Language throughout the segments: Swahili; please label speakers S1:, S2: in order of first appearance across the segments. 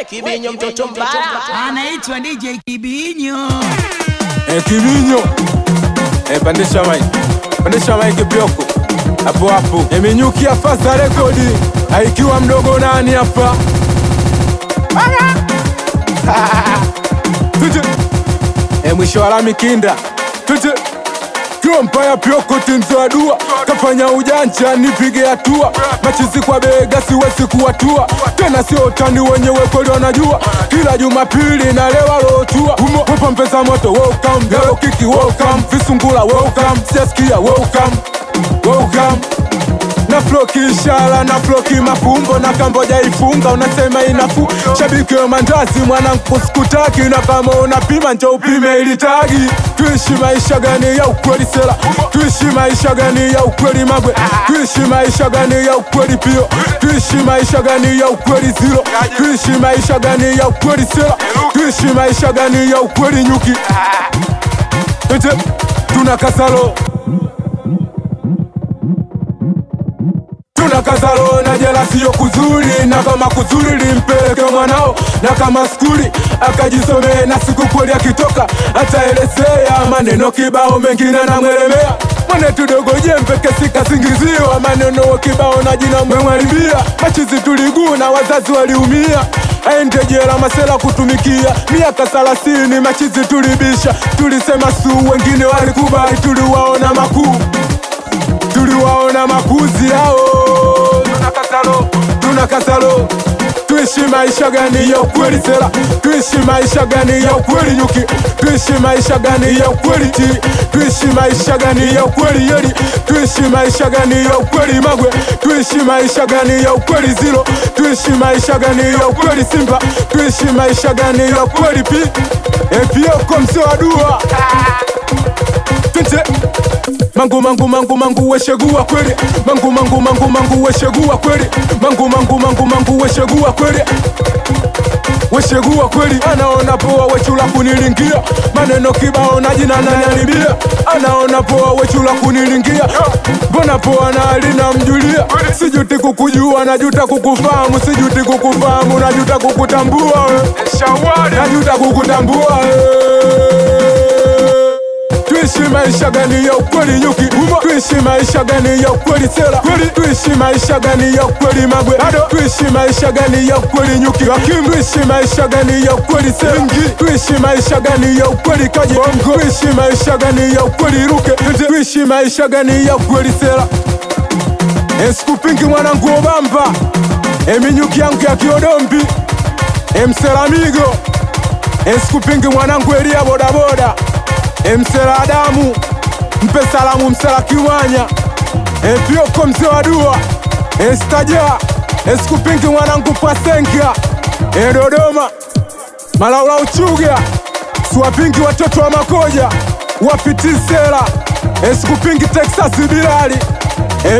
S1: Kibinyo mtoto mbaya
S2: anaitwa DJ Kibinyo.
S3: Kibinyo pandisha mic Bioko hapo hapo. Minyukia Faza rekodi aikiwa mdogo nani hapa tuje mwisho alami kinda tuje Kio mpaya Bioko tinzo adua kafanya ujanja nipige hatua machizi kwa bega siwezi kuwatua tena sio utani wenyewe kweli wanajua kila Jumapili na lewa rotua umo mpesa moto welcome Galo kiki welcome Visungula welcome Siaskia welcome na floki ishara na floki mafumbo na kamboja ifunga unasema inafu shabiki wa mandazi mwanangu sikutaki na kama unapima njo upime ili tagi tuishi maisha gani ya ukweli sela tuishi maisha gani ya ukweli magwe tuishi maisha gani ya ukweli pio tuishi maisha gani ya ukweli zero tuishi maisha gani ya ukweli sela tuishi maisha gani ya ukweli nyuki tunakazalo Tunakazalo na jela siyo kuzuri na kama kuzuri limpeleke mwanao na kama skuli akajisome na siku kweli akitoka ataelezea maneno kibao mengine na mwelemea mwane tudogo jembe kesika singiziwa maneno kibao na jina mwemwaribia machizi tuligu na wazazi waliumia aende jela masela kutumikia miaka 30 machizi tulibisha tulisema su wengine walikubali tuliwaona makuzi yao tunakazalo tuishi maisha gani ya ukweli sela tuishi maisha gani ya ukweli nyuki tuishi maisha gani ya ukweli ti tuishi maisha gani ya ukweli yeli tuishi maisha gani ya ukweli magwe tuishi maisha gani ya ukweli zero tuishi maisha gani ya ukweli simba tuishi maisha gani ya ukweli pi Bioko msio adua Mangu weshegua kweli Mangu weshegua kweli Mangu weshegua kweli Weshegua kweli anaona poa wechula kunilingia maneno kibao na jina nanyanibia anaona poa wechula kunilingia mbona poa na alina mjulia sijuti kukujua najuta kukufahamu sijuti kukufahamu najuta kukutambua najuta kukutambua tuishi maisha gani ya ukweli nyuki tuishi maisha gani ya ukweli sela tuishi maisha gani ya ukweli magwe tuishi maisha gani ya ukweli nyuki tuishi maisha gani ya ukweli sengi tuishi maisha gani ya ukweli kaji tuishi maisha gani ya ukweli ruke tuishi maisha gani ya ukweli sela Sikupingi mwanangu obamba minyuki yangu ya kiodombi mselamigo Sikupingi mwanangu elia bodaboda msela Adamu mpe salamu msela Kiwanya Bioko mzee wa dua staja Sikupingi mwanangu Pasengia Dodoma Malaula Uchuga siwapingi watoto wa Makoja wapitisela Sikupingi Texas Bilali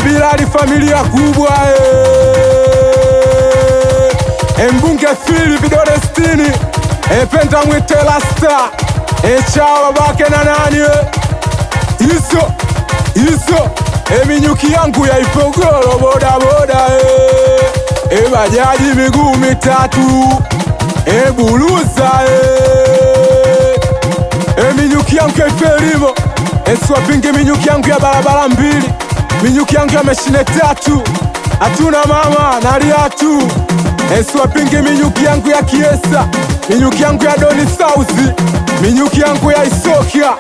S3: Bilali familia kubwa mbunge Fili vidole 60 penta mwitela star chawa bake na nani Iso minyuki yangu ya Ipogoro boda boda bajaji miguu mitatu buluza minyuki yangu ya Iferimo siwapingi minyuki yangu ya barabara mbili minyuki yangu ya mashine 3 hatuna mama naliatu siwapingi minyuki yangu ya Kiesa minyuki yangu ya Doni South minyuki yangu ya Isokia